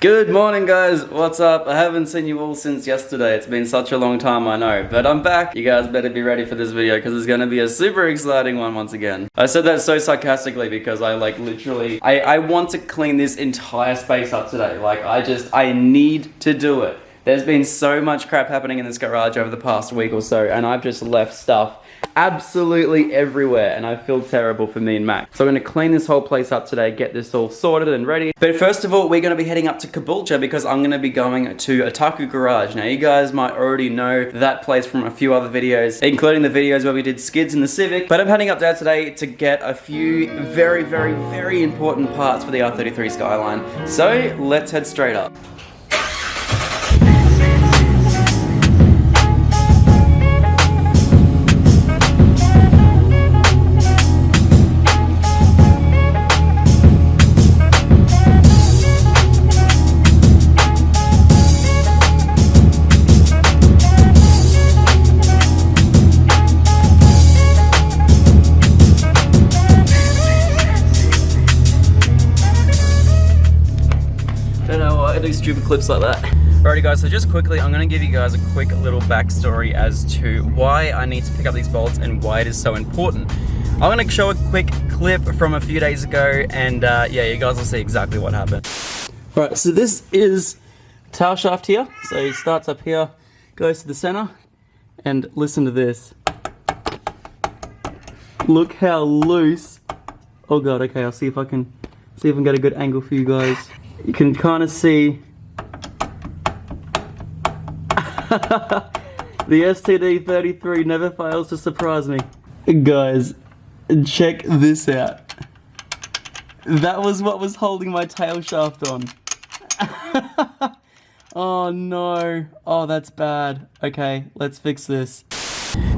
Good morning guys, what's up? I haven't seen you all since yesterday. It's been such a long time, I know, but I'm back. You guys better be ready for this video because it's gonna be a super exciting one once again. I said that so sarcastically because I I want to clean this entire space up today. I need to do it. There's been so much crap happening in this garage over the past week or so, and I've just left stuff absolutely everywhere, and I feel terrible for me and Mac. So I'm going to clean this whole place up today, get this all sorted and ready. But first of all, we're going to be heading up to Caboolture because I'm going to be going to Otaku Garage. Now, you guys might already know that place from a few other videos, including the videos where we did skids in the Civic. But I'm heading up there today to get a few very important parts for the R33 Skyline. So let's head straight up. Stupid clips like that. Alrighty guys, so just quickly, I'm going to give you guys a quick little backstory as to why I need to pick up these bolts and why it is so important. I'm going to show a quick clip from a few days ago and yeah, you guys will see exactly what happened. Alright, so this is tail shaft here. So it starts up here, goes to the center, and listen to this. Look how loose. Oh god, okay, I'll see if I can get a good angle for you guys. You can kind of see the STD33 never fails to surprise me. Guys, check this out. That was what was holding my tail shaft on. Oh no. Oh, that's bad. Okay, let's fix this.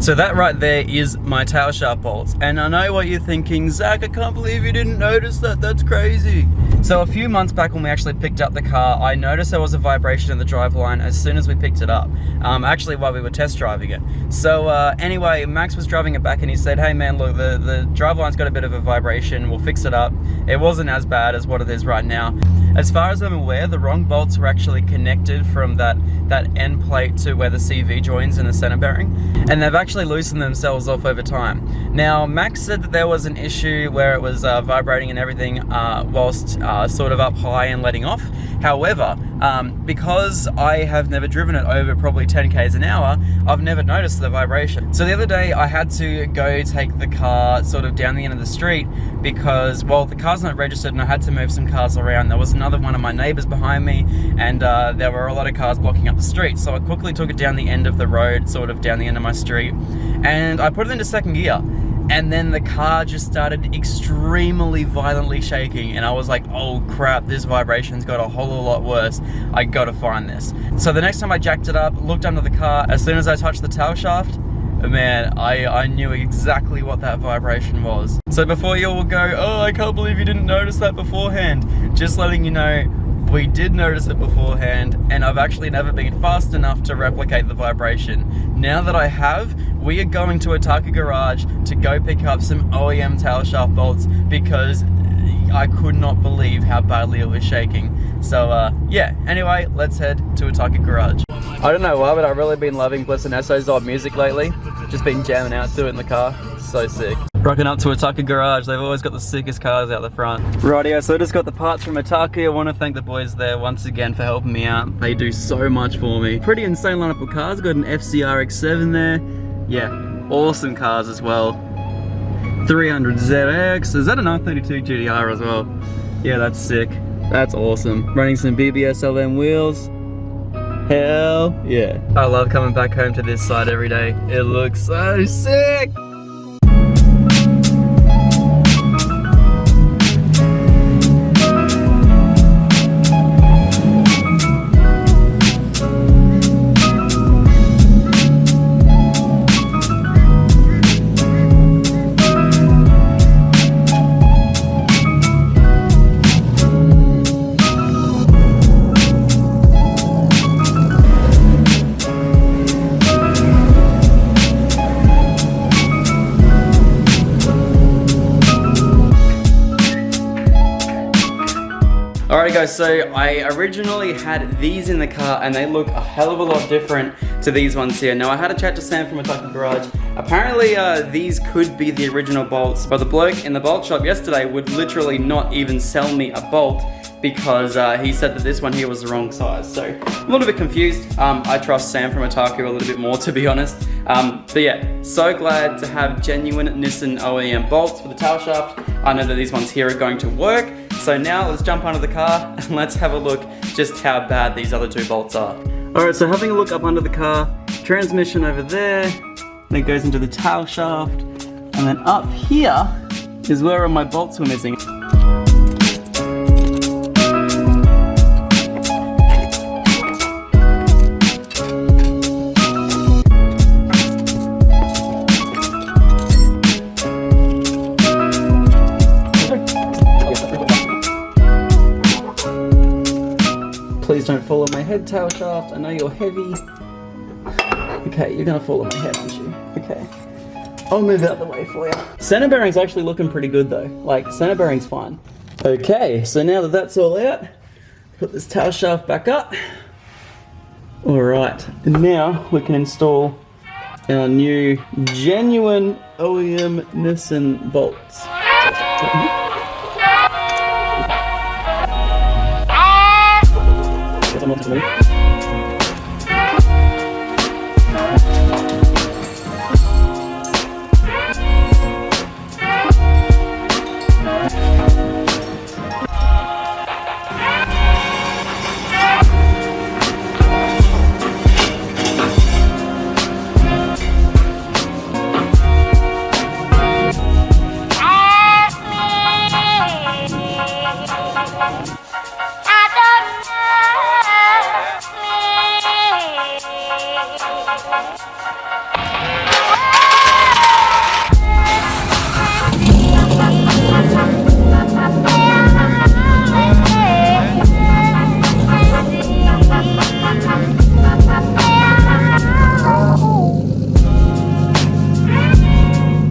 So that right there is my tail shaft bolts. And I know what you're thinking, Zach, I can't believe you didn't notice that, that's crazy. So a few months back when we actually picked up the car, I noticed there was a vibration in the driveline as soon as we picked it up. Actually while we were test driving it. So anyway, Max was driving it back and he said, hey man, look, the driveline's got a bit of a vibration, we'll fix it up. It wasn't as bad as what it is right now. As far as I'm aware, the wrong bolts were actually connected from that end plate to where the CV joins in the center bearing. And they've actually loosened themselves off over time. Now, Max said that there was an issue where it was vibrating and everything whilst sort of up high and letting off. However, because I have never driven it over probably 10 k's an hour, I've never noticed the vibration. So the other day I had to go take the car sort of down the end of the street because, well, the car's not registered and I had to move some cars around. There was another one of my neighbors behind me and there were a lot of cars blocking up the street. So I quickly took it down the end of the road, sort of down the end of my street, and I put it into second gear. And then the car just started extremely violently shaking and I was like, oh crap, this vibration's got a whole lot worse. I gotta find this. So the next time I jacked it up, looked under the car, as soon as I touched the tail shaft, man, I knew exactly what that vibration was. So before you all go, oh, I can't believe you didn't notice that beforehand, just letting you know, we did notice it beforehand, and I've actually never been fast enough to replicate the vibration. Now that I have, we are going to Otaku Garage to go pick up some OEM tail shaft bolts because I could not believe how badly it was shaking. So yeah, anyway, let's head to Otaku Garage. I don't know why, but I've really been loving Bliss and Esso's old music lately. Just been jamming out to it in the car. It's so sick. Rocking up to Otaku Garage, they've always got the sickest cars out the front. Rightio, so I just got the parts from Otaku. I want to thank the boys there once again for helping me out. They do so much for me. Pretty insane lineup of cars. Got an FCR X7 there. Yeah, awesome cars as well. 300ZX. Is that an R32 GTR as well? Yeah, that's sick. That's awesome. Running some BBS LM wheels. Hell yeah. I love coming back home to this side every day. It looks so sick. Alright guys, so I originally had these in the car and they look a hell of a lot different to these ones here. Now I had a chat to Sam from Ataki Garage. Apparently these could be the original bolts, but the bloke in the bolt shop yesterday would literally not even sell me a bolt because he said that this one here was the wrong size. So I'm a little bit confused. I trust Sam from Ataki a little bit more, to be honest. But yeah, so glad to have genuine Nissan OEM bolts for the tail shaft. I know that these ones here are going to work. So now let's jump under the car and let's have a look just how bad these other two bolts are. Alright, so having a look up under the car, transmission over there, then it goes into the tail shaft, and then up here is where all my bolts were missing. Please don't fall on my head, tail shaft. I know you're heavy. Okay, you're gonna fall on my head, aren't you? Okay. I'll move out of the way for you. Center bearing's actually looking pretty good though. Like, center bearing's fine. Okay, so now that that's all out, put this tail shaft back up. Alright, and now we can install our new genuine OEM Nissan bolts.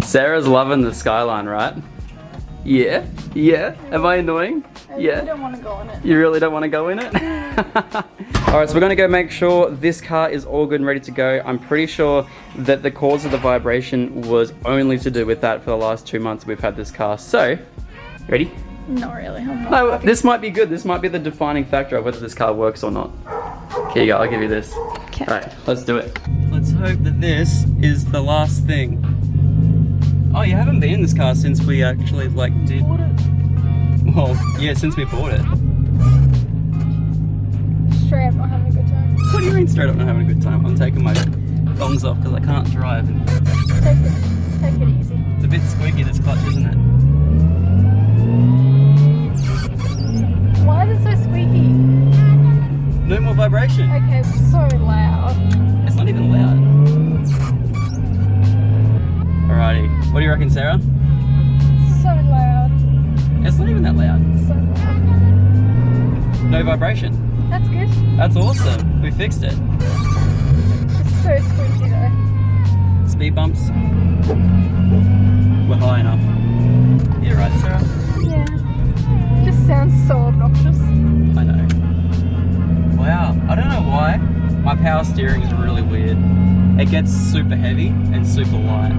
Sarah's loving the Skyline, right? Yeah? Yeah? Am I annoying? I really don't want to go in it. You really don't want to go in it? Alright, so we're going to go make sure this car is all good and ready to go. I'm pretty sure that the cause of the vibration was only to do with that for the last 2 months we've had this car. So, ready? Not really. I'm not No, happy. this might be good. This might be the defining factor of whether this car works or not. Here you go, I'll give you this. Okay. Alright, let's do it. Let's hope that this is the last thing. Oh, you haven't been in this car since we actually did... Bought it. Well, yeah, since we bought it. Straight up not having a good time. What do you mean straight up not having a good time? I'm taking my thongs off because I can't drive. And Take it easy. it's a bit squeaky, this clutch, isn't it? Why is it so squeaky? No more vibration. Okay, it's so loud. It's not even loud. Alrighty, what do you reckon, Sarah? So loud. It's not even that loud. So loud. No vibration. That's good. That's awesome. We fixed it. It's so squeaky though. Speed bumps. We're high enough. You're right, Sarah. Yeah. Just sounds so obnoxious. I know. Wow, I don't know why. My power steering is really weird. It gets super heavy and super light.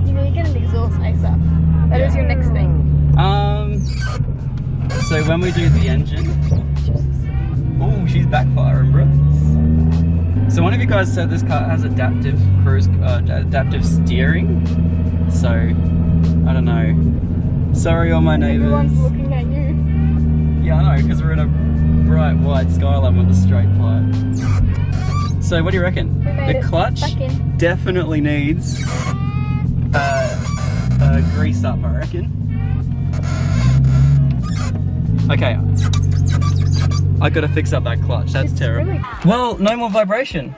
You need to get an exhaust ASAP. That is your next thing. So when we do the engine... Oh, she's backfiring, bro. So one of you guys said this car has adaptive adaptive steering. So, I don't know. Sorry all my neighbours. Everyone's looking at you. Yeah, I know, because we're in a bright white Skyline with a straight pipe. So what do you reckon? The clutch definitely needs grease up, I reckon. Okay, I gotta fix up that clutch. That's terrible. Really... Well, no more vibration.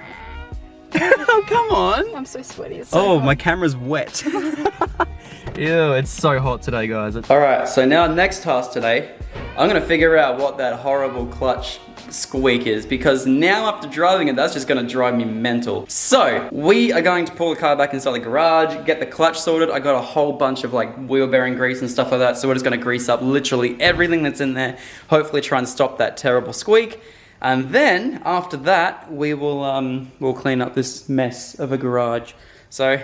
Oh, come on. I'm so sweaty. It's so hot. My camera's wet. Ew, it's so hot today, guys. Alright, so now next task today I'm gonna figure out what that horrible clutch squeak is, because now after driving it, that's just gonna drive me mental. So we are going to pull the car back inside the garage, get the clutch sorted. I got a whole bunch of like wheel bearing grease and stuff like that, so we're just gonna grease up literally everything that's in there, hopefully try and stop that terrible squeak. And then after that, we will we'll clean up this mess of a garage. So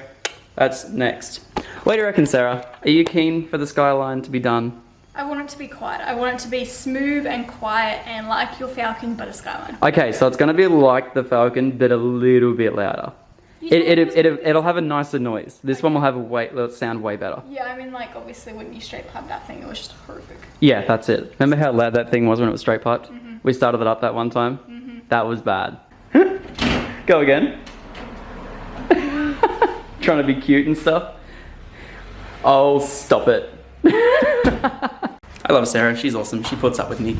that's next. What do you reckon, Sarah? Are you keen for the Skyline to be done? I want it to be quiet. I want it to be smooth and quiet and like your Falcon, but a Skyline. Okay, so it's gonna be like the Falcon, but a little bit louder. It'll have a nicer noise. This one will have it'll sound way better. Yeah, I mean, like, obviously when you straight pipe that thing, it was just horrific. Yeah, that's it. Remember how loud that thing was when it was straight piped? Mm-hmm. We started it up that one time. Mm-hmm. That was bad. Go again. Trying to be cute and stuff. Oh, stop it. I love Sarah, she's awesome, she puts up with me.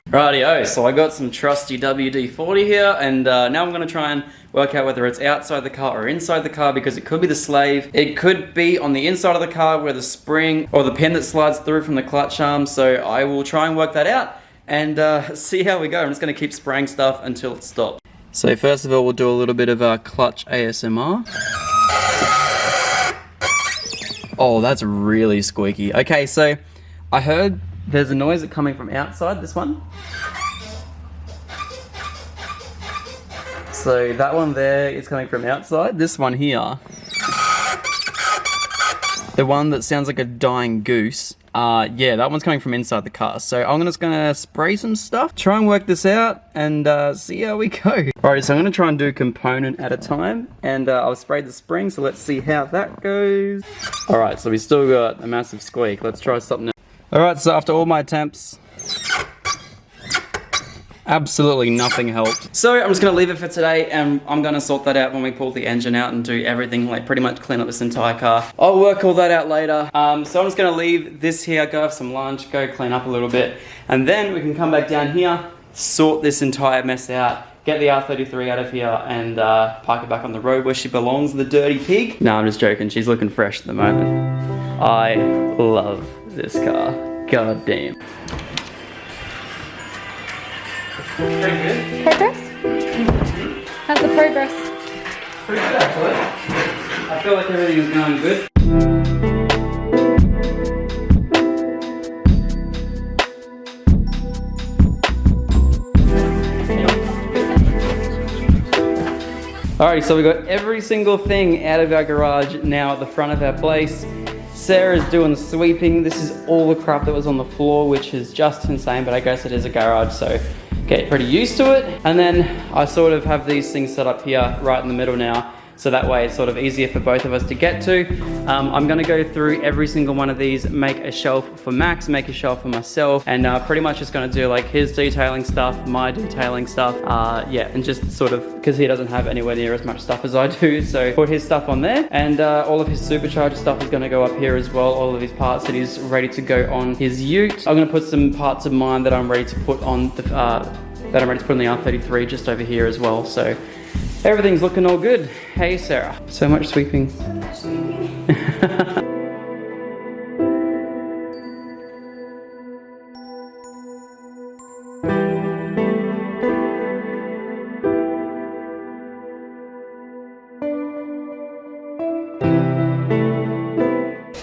Rightio, so I got some trusty WD-40 here, and now I'm gonna try and work out whether it's outside the car or inside the car, because it could be the slave. It could be on the inside of the car where the spring or the pin that slides through from the clutch arm, so I will try and work that out and see how we go. I'm just gonna keep spraying stuff until it stops. So first of all, we'll do a little bit of clutch ASMR. Oh, that's really squeaky. Okay, so I heard there's a noise coming from outside, this one. So that one there is coming from outside. This one here, the one that sounds like a dying goose, yeah, that one's coming from inside the car. So I'm just gonna spray some stuff, try and work this out, and see how we go. Alright, so I'm gonna try and do a component at a time, and I'll spray the spring, so let's see how that goes. Alright, so we still got a massive squeak. Let's try something else. Alright, so after all my attempts, absolutely nothing helped. So I'm just gonna leave it for today, and I'm gonna sort that out when we pull the engine out and do everything, like pretty much clean up this entire car. I'll work all that out later. So I'm just gonna leave this here, go have some lunch, go clean up a little bit, and then we can come back down here, sort this entire mess out, get the R33 out of here, and park it back on the road where she belongs, the dirty pig. No, I'm just joking, she's looking fresh at the moment. I love this car. God damn. Pretty good. Progress? How's the progress? Pretty good, actually. I feel like everything is going good. Alright, so we got every single thing out of our garage now at the front of our place. Sarah's doing the sweeping. This is all the crap that was on the floor, which is just insane, but I guess it is a garage, so get pretty used to it. And then I sort of have these things set up here right in the middle now, so that way it's sort of easier for both of us to get to. I'm gonna go through every single one of these, make a shelf for Max, make a shelf for myself, and pretty much just gonna do like his detailing stuff, my detailing stuff, yeah, and just sort of, because he doesn't have anywhere near as much stuff as I do, so put his stuff on there, and all of his supercharger stuff is gonna go up here as well, all of his parts that he's ready to go on his ute. I'm gonna put some parts of mine that I'm ready to put on the, that I'm ready to put on the R33 just over here as well, so everything's looking all good. Hey, Sarah. So much sweeping.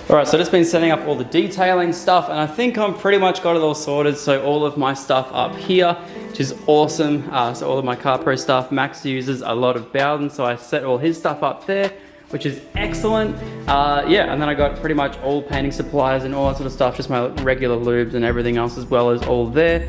Alright, so I've just been setting up all the detailing stuff, and I think I'm pretty much got it all sorted. So all of my stuff up here, which is awesome. So all of my CarPro stuff. Max uses a lot of Bowden, so I set all his stuff up there, which is excellent. Yeah, and then I got pretty much all painting supplies and all that sort of stuff, just my regular lubes and everything else as well as all there.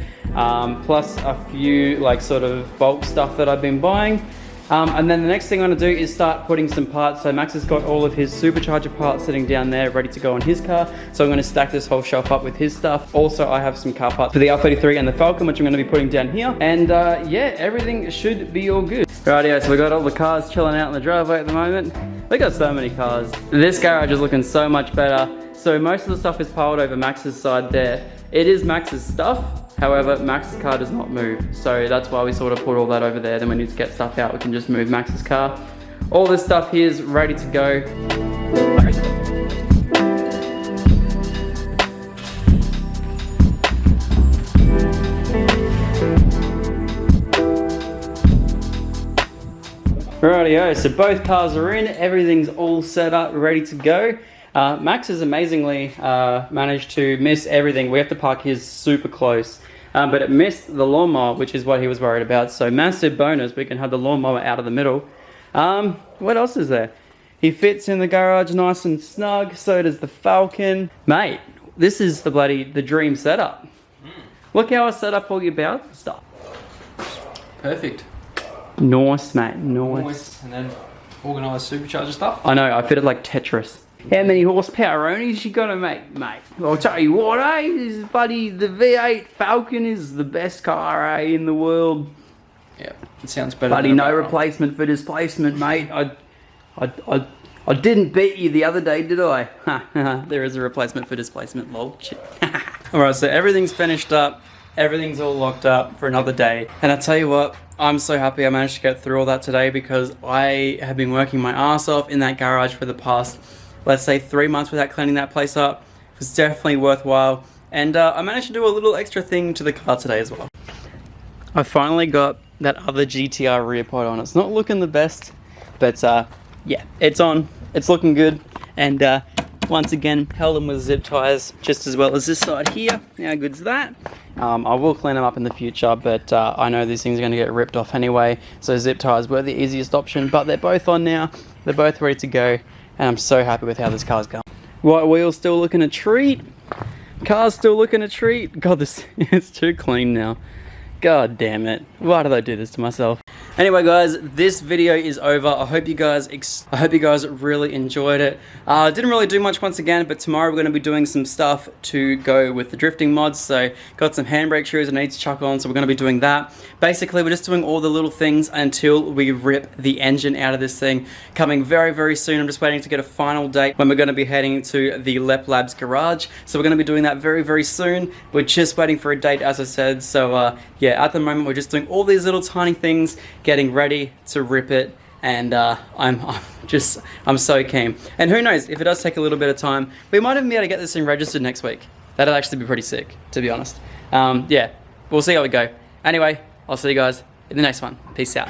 Plus a few like sort of bulk stuff that I've been buying. And then the next thing I'm gonna do is start putting some parts. So Max has got all of his supercharger parts sitting down there ready to go on his car. So I'm gonna stack this whole shelf up with his stuff. Also, I have some car parts for the R33 and the Falcon, which I'm gonna be putting down here. And yeah, everything should be all good. Rightio, so we got all the cars chilling out in the driveway at the moment. We got so many cars. This garage is looking so much better. So most of the stuff is piled over Max's side there. It is Max's stuff. However, Max's car does not move, so that's why we sort of put all that over there. Then when we need to get stuff out, we can just move Max's car. All this stuff here is ready to go. Rightio, so both cars are in, everything's all set up, ready to go. Max has amazingly managed to miss everything. We have to park his super close, but it missed the lawnmower, which is what he was worried about. So massive bonus, we can have the lawnmower out of the middle. What else is there? He fits in the garage nice and snug, so does the Falcon. Mate, this is the dream setup. Look how I set up all your bells and stuff. Perfect. Nice, mate, nice. And then organised supercharger stuff. I know, I fitted like Tetris. How many horsepower onlys you gotta make, mate? I'll tell you what, this buddy, the V8 Falcon is the best car, in the world. Yeah, it sounds better. Buddy, no replacement for displacement, mate. I didn't beat you the other day, did I? There is a replacement for displacement, lol. Alright, so everything's finished up. Everything's all locked up for another day. And I tell you what, I'm so happy I managed to get through all that today because I have been working my ass off in that garage for the past, let's say, 3 months without cleaning that place up. It was definitely worthwhile. And I managed to do a little extra thing to the car today as well. I finally got that other GTR rear pod on. It's not looking the best, but yeah, it's on. It's looking good. And once again, held them with zip ties just as well as this side here. How good's that? I will clean them up in the future, but I know these things are going to get ripped off anyway, so zip ties were the easiest option, but they're both on now. They're both ready to go, and I'm so happy with how this car's going. White wheel's still looking a treat. Car's still looking a treat. God, this it's too clean now. God damn it. Why did I do this to myself? Anyway guys, this video is over. I hope you guys really enjoyed it. Didn't really do much once again, but tomorrow we're going to be doing some stuff to go with the drifting mods. So got some handbrake shoes I need to chuck on, so we're going to be doing that. Basically, we're just doing all the little things until we rip the engine out of this thing. Coming very, very soon. I'm just waiting to get a final date when we're going to be heading to the Lep Labs garage. So we're going to be doing that very, very soon. We're just waiting for a date, as I said. So yeah, at the moment we're just doing all these little tiny things, getting ready to rip it, and I'm so keen. And who knows, if it does take a little bit of time, we might even be able to get this thing registered next week. That'll actually be pretty sick, to be honest. Yeah, we'll see how we go. Anyway, I'll see you guys in the next one. Peace out.